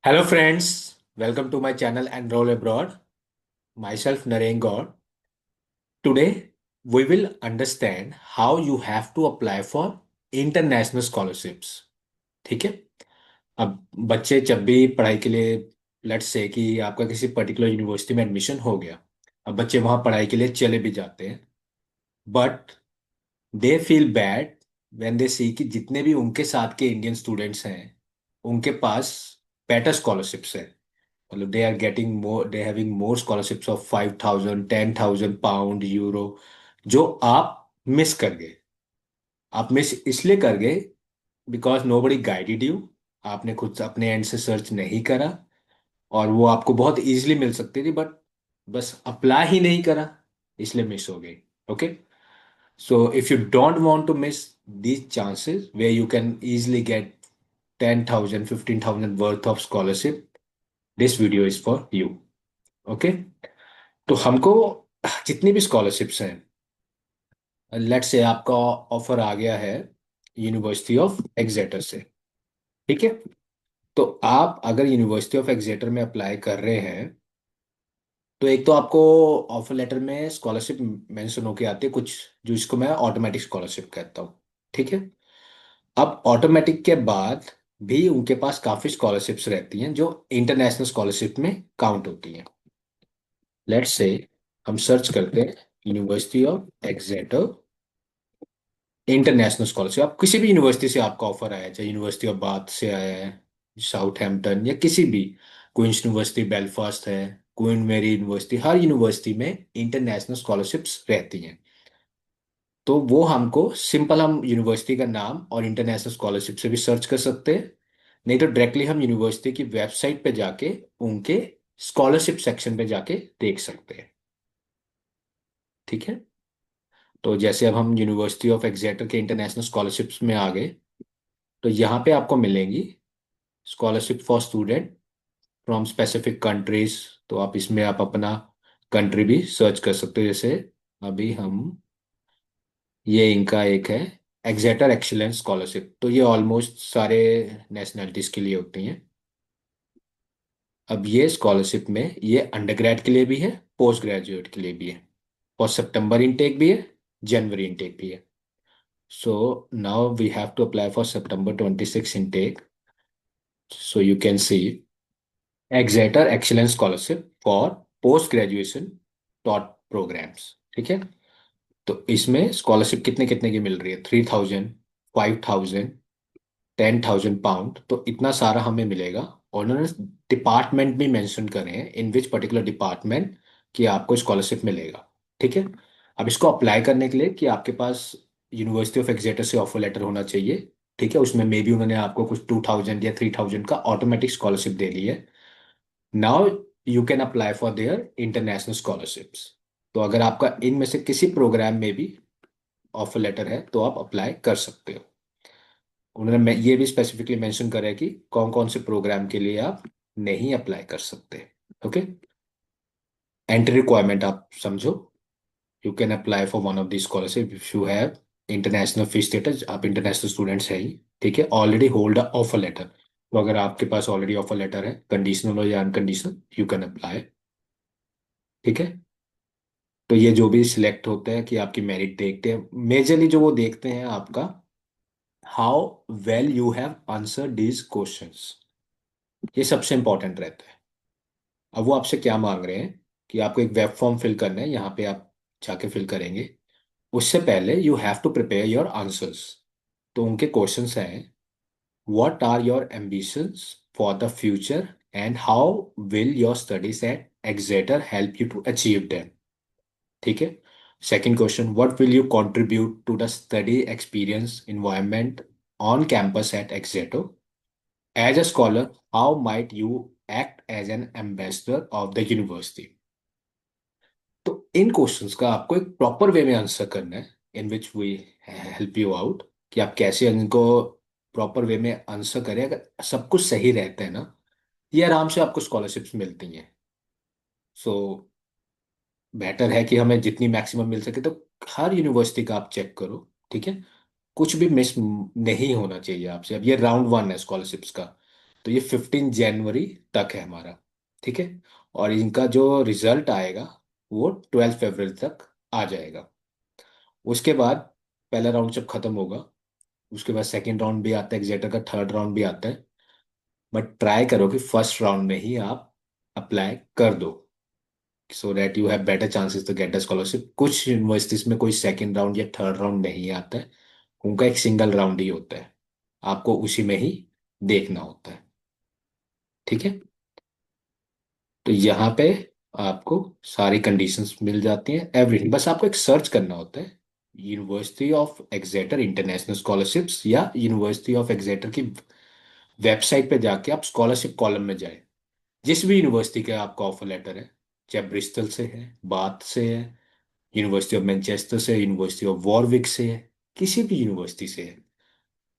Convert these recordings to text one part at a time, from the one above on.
Hello, friends. Welcome to my channel Enroll Abroad. Myself, Narendra Gaur. Today, we will understand how you have to apply for international scholarships. ठीक है। अब बच्चे जब भी पढ़ाई के लिए, लेट्स से कि आपका किसी पर्टिकुलर यूनिवर्सिटी में एडमिशन हो गया। अब बच्चे वहाँ पढ़ाई के लिए चले भी जाते हैं, but they feel bad when they see कि जितने भी उनके साथ के इंडियन स्टूडेंट्स हैं, उनके पास बेटर स्कॉलरशिप्स है। मतलब they are getting more, they having more scholarships of 5,000, 10,000 pound, euro, जो आप मिस कर गए। आप मिस इसलिए कर गए because nobody guided you. आपने खुद से अपने एंड से सर्च नहीं करा, और वो आपको बहुत इजीली मिल सकती थी, बट बस अप्लाई ही नहीं करा, इसलिए मिस हो गई। Okay. So if you don't want to miss these chances where you can easily get 10,000, 15,000 worth of scholarship, this video is for you. Okay. तो हमको जितनी भी स्कॉलरशिप्स हैं, लेट्स से आपका ऑफर आ गया है यूनिवर्सिटी ऑफ एग्जेटर से। ठीक है। तो आप अगर यूनिवर्सिटी ऑफ एग्जेटर में अप्लाई कर रहे हैं, तो एक तो आपको ऑफर लेटर में स्कॉलरशिप मेंशन होके आती है कुछ, जो इसको मैं ऑटोमेटिक स्कॉलरशिप कहता हूँ। ठीक है। अब ऑटोमेटिक के बाद भी उनके पास काफी स्कॉलरशिप्स रहती हैं जो इंटरनेशनल स्कॉलरशिप में काउंट होती हैं। लेट्स से हम सर्च करते हैं यूनिवर्सिटी ऑफ एग्जेटर इंटरनेशनल स्कॉलरशिप। आप किसी भी यूनिवर्सिटी से आपका ऑफर आया है, चाहे यूनिवर्सिटी ऑफ बाथ से आया है, साउथहैम्पटन, या किसी भी, क्वींस यूनिवर्सिटी बेलफास्ट है, क्वीन मेरी यूनिवर्सिटी, हर यूनिवर्सिटी में इंटरनेशनल स्कॉलरशिप्स रहती हैं। तो वो हमको सिंपल, हम यूनिवर्सिटी का नाम और इंटरनेशनल स्कॉलरशिप से भी सर्च कर सकते हैं। नहीं तो डायरेक्टली हम यूनिवर्सिटी की वेबसाइट पे जाके उनके स्कॉलरशिप सेक्शन पे जाके देख सकते हैं। ठीक है। तो जैसे अब हम यूनिवर्सिटी ऑफ एग्जेटर के इंटरनेशनल स्कॉलरशिप्स में आ गए, तो यहाँ पे आपको मिलेंगी scholarship for student from specific countries. तो आप इसमें आप अपना कंट्री भी सर्च कर सकते हो। जैसे अभी हम, ये इनका एक है एग्जेटर एक्सीलेंस स्कॉलरशिप, तो ये ऑलमोस्ट सारे नेशनलिटीज के लिए होती हैं। अब ये स्कॉलरशिप में ये अंडरग्रेड के लिए भी है, पोस्ट ग्रेजुएट के लिए भी है, और सितंबर इनटेक भी है, जनवरी इनटेक भी है। So now we have to apply for September 26 intake. So you can see Exeter excellence scholarship for post graduation taught programmes. ठीक है। तो इसमें स्कॉलरशिप कितने कितने की मिल रही है? 3,000, 5,000, 10,000 पाउंड, तो इतना सारा हमें मिलेगा। और उन्होंने डिपार्टमेंट भी मेंशन करे हैं, इन विच पर्टिकुलर डिपार्टमेंट कि आपको स्कॉलरशिप मिलेगा। ठीक है। अब इसको अप्लाई करने के लिए कि आपके पास यूनिवर्सिटी ऑफ एग्जेटर से ऑफर लेटर होना चाहिए। ठीक है। उसमें मे बी उन्होंने आपको कुछ 2,000 या 3,000 का ऑटोमेटिक स्कॉलरशिप दे दी है। Now you can apply for their international scholarships. तो अगर आपका इनमें से किसी प्रोग्राम में भी ऑफर लेटर है, तो आप अप्लाई कर सकते हो। उन्होंने ये भी स्पेसिफिकली मेंशन करा है कि कौन कौन से प्रोग्राम के लिए आप नहीं अप्लाई कर सकते। ओके। एंट्री रिक्वायरमेंट आप समझो। You can apply for one of the scholarship if you have international fee status, आप इंटरनेशनल स्टूडेंट्स है ही। ठीक है। Already hold a offer letter, तो अगर आपके पास ऑलरेडी ऑफर लेटर है, कंडीशनल हो या अनकंडीशनल, यू कैन अप्लाई। ठीक है। तो ये जो भी सिलेक्ट होते हैं कि आपकी मेरिट देखते हैं, मेजरली जो वो देखते हैं आपका how well you have answer these questions. ये सबसे इंपॉर्टेंट रहता है। अब वो आपसे क्या मांग रहे हैं कि आपको एक वेब फॉर्म फिल करना है, यहाँ पे आप जाके फिल करेंगे। उससे पहले you have to prepare your answers. तो उनके क्वेश्चंस हैं, what are your ambitions for the future and how will your studies at Exeter help you to achieve them. ठीक है। Second question, what will you contribute to the study experience environment on campus at Exeter. As a scholar, how might you act as an ambassador of the university. तो इन questions का आपको एक proper way में answer करना है, in which we help you out, कि आप कैसे इनको प्रॉपर वे में आंसर करें। अगर सब कुछ सही रहता है ना, ये आराम से आपको स्कॉलरशिप्स मिलती हैं। सो बेटर है कि हमें जितनी मैक्सिमम मिल सके, तो हर यूनिवर्सिटी का आप चेक करो। ठीक है। कुछ भी मिस नहीं होना चाहिए आपसे। अब ये राउंड वन है स्कॉलरशिप्स का। तो ये 15 जनवरी तक है हमारा। ठीक है। और इनका जो रिजल्ट आएगा वो 12 फरवरी तक आ जाएगा। उसके बाद पहला राउंड जब खत्म होगा, उसके बाद सेकेंड राउंड भी आता है, एग्जेटर का थर्ड राउंड भी आता है। बट ट्राई करो कि फर्स्ट राउंड में ही आप अप्लाई कर दो, so that you have better chances to get the scholarship. कुछ यूनिवर्सिटीज में कोई सेकेंड राउंड या थर्ड राउंड नहीं आता है, उनका एक सिंगल राउंड ही होता है, आपको उसी में ही देखना होता है। ठीक है। तो यहाँ पे आपको सारी कंडीशंस मिल जाती हैं, एवरीथिंग, बस आपको एक सर्च करना होता है, यूनिवर्सिटी ऑफ एग्जेटर इंटरनेशनल स्कॉलरशिप्स, या यूनिवर्सिटी ऑफ एग्जेटर की वेबसाइट पे जाके आप स्कॉलरशिप कॉलम में जाए। जिस भी यूनिवर्सिटी का आपका ऑफर लेटर है, चाहे ब्रिस्टल से है, बाथ से है, यूनिवर्सिटी ऑफ मैनचेस्टर से, यूनिवर्सिटी ऑफ वॉरविक से है, किसी भी यूनिवर्सिटी से है,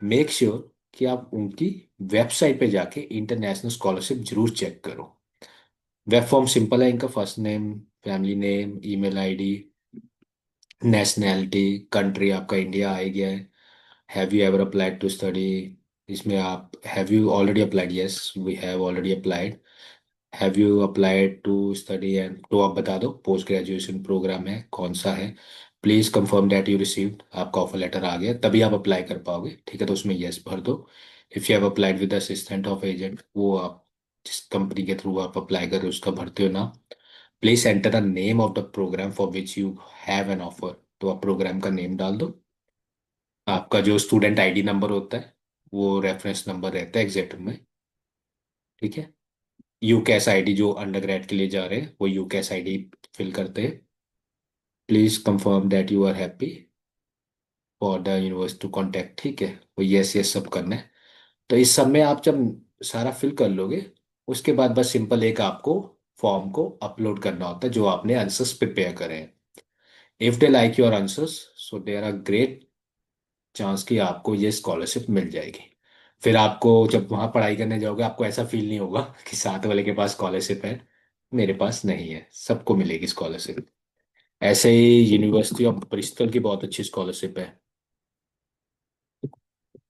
मेक श्योर कि आप उनकी वेबसाइट पे जाके इंटरनेशनल स्कॉलरशिप जरूर चेक करो। वेब फॉर्म सिंपल है इनका, first name, family name, email ID, nationality, country आपका इंडिया आ ही गया है, have you ever applied to study, इसमें आप have you already applied, yes we have already applied, have you applied to study and, तो आप बता दो पोस्ट ग्रेजुएशन प्रोग्राम है कौन सा है, please confirm that you received, आपका ऑफर लेटर आ गया तभी आप अप्लाई कर पाओगे। ठीक है, तो उसमें यस भर दो। If you have applied with assistant of agent, वो आप जिस कंपनी के थ्रू आप अप्लाई कर रहे हो उसका भरते हो ना। Please enter the name of the programme for which you have an offer, तो आप प्रोग्राम का नेम डाल दो। आपका जो स्टूडेंट आईडी नंबर होता है वो रेफरेंस नंबर रहता है एग्जेक्ट में। ठीक है। यूकैस आईडी, जो अंडर ग्रेड के लिए जा रहे हैं वो यूकैस आईडी फिल करते हैं। Please confirm that you are happy for the universe to contact, ठीक है, वो यस यस सब करना है। तो इस सब में आप जब सारा फिल कर लोगे, उसके बाद बस सिंपल एक आपको फॉर्म को अपलोड करना होता है जो आपने आंसर्स प्रिपेयर करे हैं। If they like your answers, so there are great chance कि आपको ये स्कॉलरशिप मिल जाएगी। फिर आपको जब वहाँ पढ़ाई करने जाओगे आपको ऐसा फील नहीं होगा कि साथ वाले के पास स्कॉलरशिप है, मेरे पास नहीं है, सबको मिलेगी स्कॉलरशिप। ऐसे ही यूनिवर्सिटी ऑफ ब्रिस्टल की बहुत अच्छी स्कॉलरशिप है,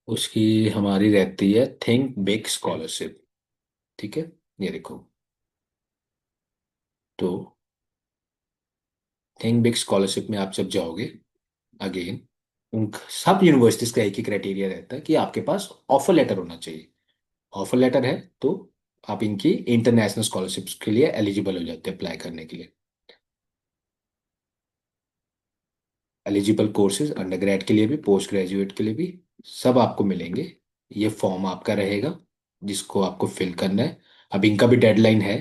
उसकी हमारी रहती है थिंक बिग स्कॉलरशिप। ठीक है, ये देखो, तो थिंक बिग स्कॉलरशिप में आप जब जाओगे, अगेन उन सब यूनिवर्सिटीज का एक ही क्राइटेरिया रहता है कि आपके पास ऑफर लेटर होना चाहिए। ऑफर लेटर है तो आप इनकी इंटरनेशनल स्कॉलरशिप्स के लिए एलिजिबल हो जाते हैं अप्लाई करने के लिए। एलिजिबल कोर्सेज अंडर ग्रेड के लिए भी, पोस्ट ग्रेजुएट के लिए भी, सब आपको मिलेंगे। ये फॉर्म आपका रहेगा जिसको आपको फिल करना है। अब इनका भी डेडलाइन है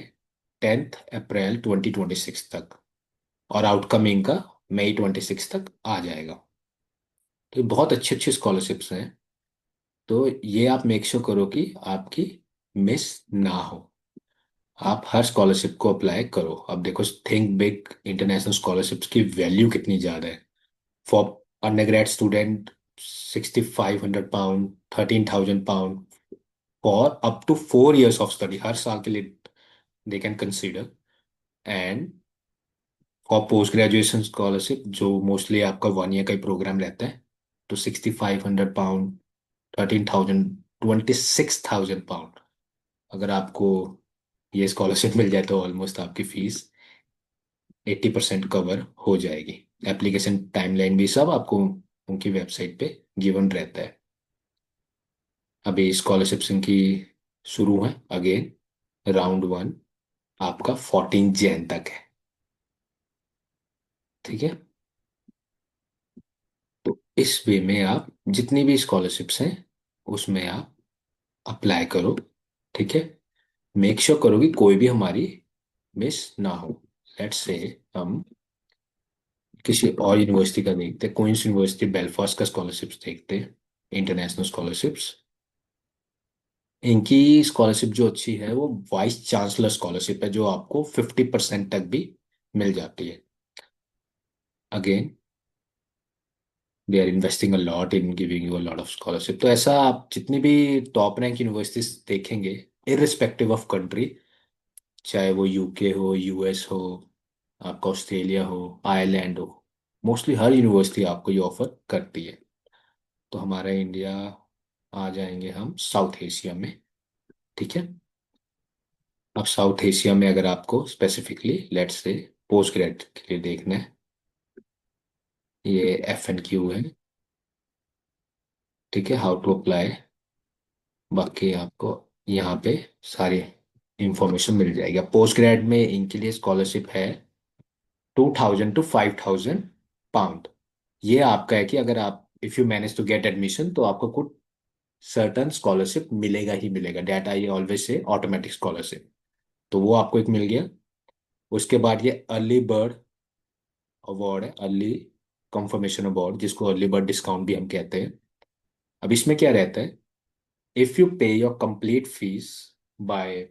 10 अप्रैल 2026 तक, और आउटकम इनका मई 26 तक आ जाएगा। तो ये बहुत अच्छी अच्छी स्कॉलरशिप्स हैं, तो ये आप मेक श्योर करो कि आपकी मिस ना हो, आप हर स्कॉलरशिप को अप्लाई करो। अब देखो, थिंक बिग इंटरनेशनल स्कॉलरशिप्स की वैल्यू कितनी ज़्यादा है। For undergrad student, £6,500, £13,000 for up to 4 years of study, हर साल के लिए they can consider. And for post graduation scholarship जो मोस्टली आपका 1 year का ही प्रोग्राम रहता है, तो £6,500, 13,000, £26,000, अगर आपको ये स्कॉलरशिप मिल जाए तो ऑलमोस्ट आपकी फीस 80% कवर हो जाएगी। एप्लीकेशन टाइमलाइन भी सब आपको उनकी वेबसाइट पे गिवन रहता है। अभी स्कॉलरशिप्स इनकी शुरू है, अगेन राउंड 1 आपका 14 जैन तक है। ठीक है। तो इस वे में आप जितनी भी स्कॉलरशिप्स हैं उसमें आप अप्लाई करो। ठीक है। मेक श्योर करो कि कोई भी हमारी मिस ना हो। लेट्स से हम किसी और यूनिवर्सिटी का देखते हैं, क्वींस यूनिवर्सिटी बेलफास्ट का स्कॉलरशिप्स देखते हैं, इंटरनेशनल स्कॉलरशिप्स। इनकी स्कॉलरशिप जो अच्छी है वो वाइस चांसलर स्कॉलरशिप है, जो आपको 50% तक भी मिल जाती है। Again they are investing a lot in giving you a lot of scholarship. तो ऐसा आप जितनी भी टॉप रैंक यूनिवर्सिटीज देखेंगे, इररिस्पेक्टिव ऑफ कंट्री, चाहे वो यूके हो, यूएस हो, आपका ऑस्ट्रेलिया हो, आयरलैंड हो, मोस्टली हर यूनिवर्सिटी आपको ये ऑफर करती है। तो हमारा इंडिया आ जाएंगे हम साउथ एशिया में। ठीक है। अब साउथ एशिया में अगर आपको specifically let's say post grade के लिए देखना है, ये FNQ है। ठीक है, हाउ टू अप्लाई, बाकी आपको यहाँ पे सारी इंफॉर्मेशन मिल जाएगी। पोस्ट ग्रेड में इनके लिए स्कॉलरशिप है 2,000 to 5,000 पाउंड। ये आपका है कि अगर आप if you manage to get admission तो आपको कुछ सर्टन स्कॉलरशिप मिलेगा ही मिलेगा। डेट आई ऑलवेज से ऑटोमेटिक स्कॉलरशिप, तो वो आपको एक मिल गया। उसके बाद ये अर्ली बर्ड अवार्ड है, अर्ली कंफर्मेशन अवार्ड, जिसको अर्ली बर्ड डिस्काउंट भी हम कहते हैं। अब इसमें क्या रहता है, if you pay your complete fees by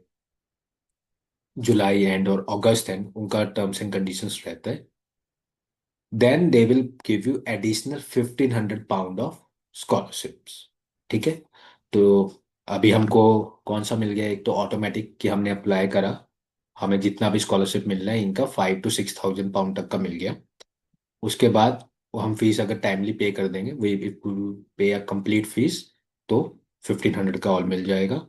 July end और अगस्त एंड, उनका टर्म्स एंड कंडीशंस रहता है, then they will give you additional 1,500 pound of scholarships. ठीक है। तो अभी हमको कौन सा मिल गया, एक तो ऑटोमेटिक कि हमने अप्लाई करा, हमें जितना भी स्कॉलरशिप मिल रहा है इनका 5 to 6,000 पाउंड तक का मिल गया। उसके बाद वो हम फीस अगर टाइमली पे कर देंगे, वी पे अ कंप्लीट फीस, तो 1,500 का और मिल जाएगा।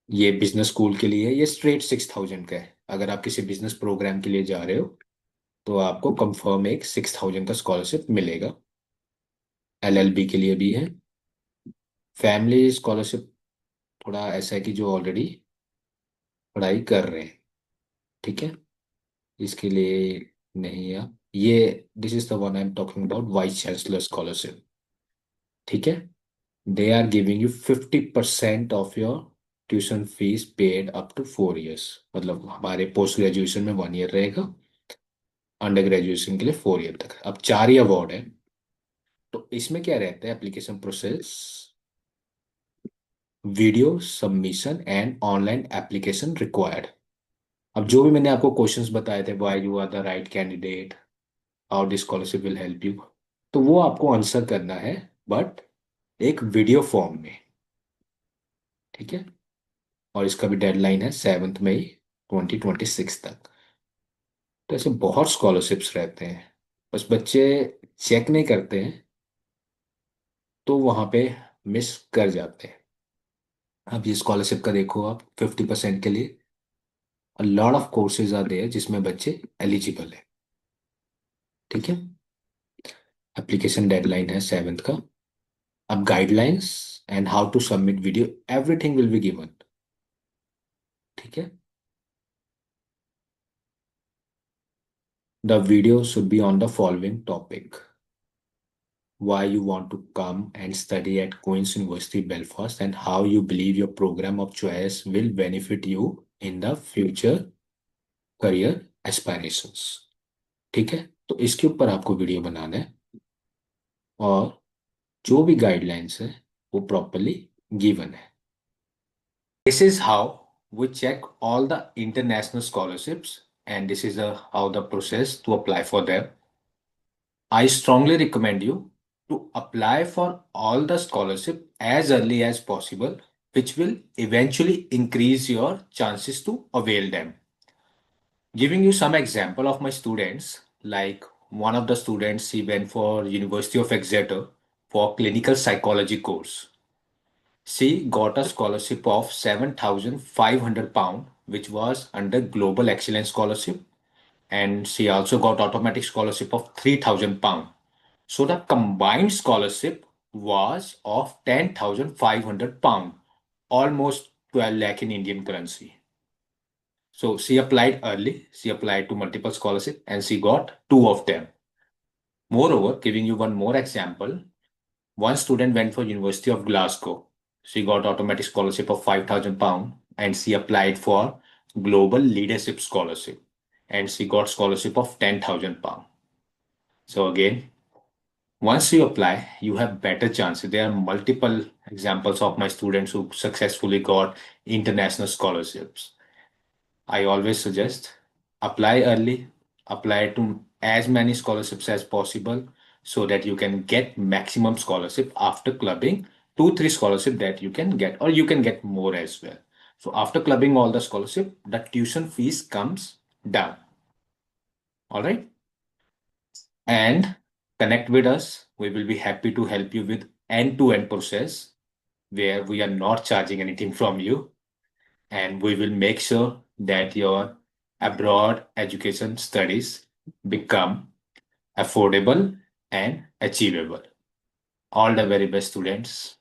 ये बिजनेस स्कूल के लिए ये स्ट्रेट 6,000 का है। अगर आप किसी बिजनेस प्रोग्राम के लिए जा रहे हो तो आपको कंफर्म एक 6,000 का स्कॉलरशिप मिलेगा। LLB के लिए भी है। फैमिली स्कॉलरशिप थोड़ा ऐसा है कि जो ऑलरेडी पढ़ाई कर रहे हैं, ठीक है, इसके लिए नहीं है। ये this is the one I am talking about, vice chancellor scholarship. ठीक है, they are giving you 50% of your tuition fees paid up to 4 years। मतलब हमारे पोस्ट ग्रेजुएशन में 1 year रहेगा, अंडर ग्रेजुएशन के लिए 4 year तक। अब 4 ही अवार्ड है। तो इसमें क्या रहता है, application process, video submission and online application required. अब जो भी मैंने आपको क्वेश्चंस बताए थे, why you are the right candidate, how this scholarship will help you, तो वो आपको आंसर करना है, बट एक वीडियो फॉर्म में। ठीक है, और इसका भी डेडलाइन है 7 मई 2026 तक। तो ऐसे बहुत स्कॉलरशिप्स रहते हैं, बस बच्चे चेक नहीं करते हैं तो वहां पे मिस कर जाते हैं। अब ये स्कॉलरशिप का देखो आप, 50% के लिए lot of courses are there जिसमें बच्चे एलिजिबल है। ठीक है, एप्लीकेशन डेडलाइन है 7th का। अब guidelines and how to submit video, everything will be given. ठीक है, the video should be on the following topic: why you want to come and study at Queen's University Belfast and how you believe your program of choice will benefit you in the future career aspirations। ठीक है, तो इसके ऊपर आपको video बनाना है, और जो भी गाइडलाइंस है वो प्रॉपरली गिवन है। This is how we check all the international scholarships, and this is how the process to apply for them. I strongly recommend you to apply for all the scholarship as early as possible, which will eventually increase your chances to avail them. Giving you some example of my students, like one of the students, he went for University of Exeter for clinical psychology course. She got a scholarship of 7,500 pound, which was under Global Excellence Scholarship, and she also got automatic scholarship of 3,000 pound. So the combined scholarship was of 10,500 pound, almost 12 lakh in Indian currency. So she applied early, she applied to multiple scholarship and she got two of them. Moreover, giving you one more example, one student went for University of Glasgow. She got automatic scholarship of 5,000 pound and she applied for Global Leadership Scholarship and she got scholarship of 10,000 pound. So again, once you apply, you have better chances. There are multiple examples of my students who successfully got international scholarships. I always suggest apply early, apply to as many scholarships as possible so that you can get maximum scholarship after clubbing 2, 3 scholarship that you can get, or you can get more as well. So after clubbing all the scholarship, the tuition fees comes down. All right. And connect with us. We will be happy to help you with end-to-end process. where we are not charging anything from you, and we will make sure that your abroad education studies become affordable and achievable. All the very best, students.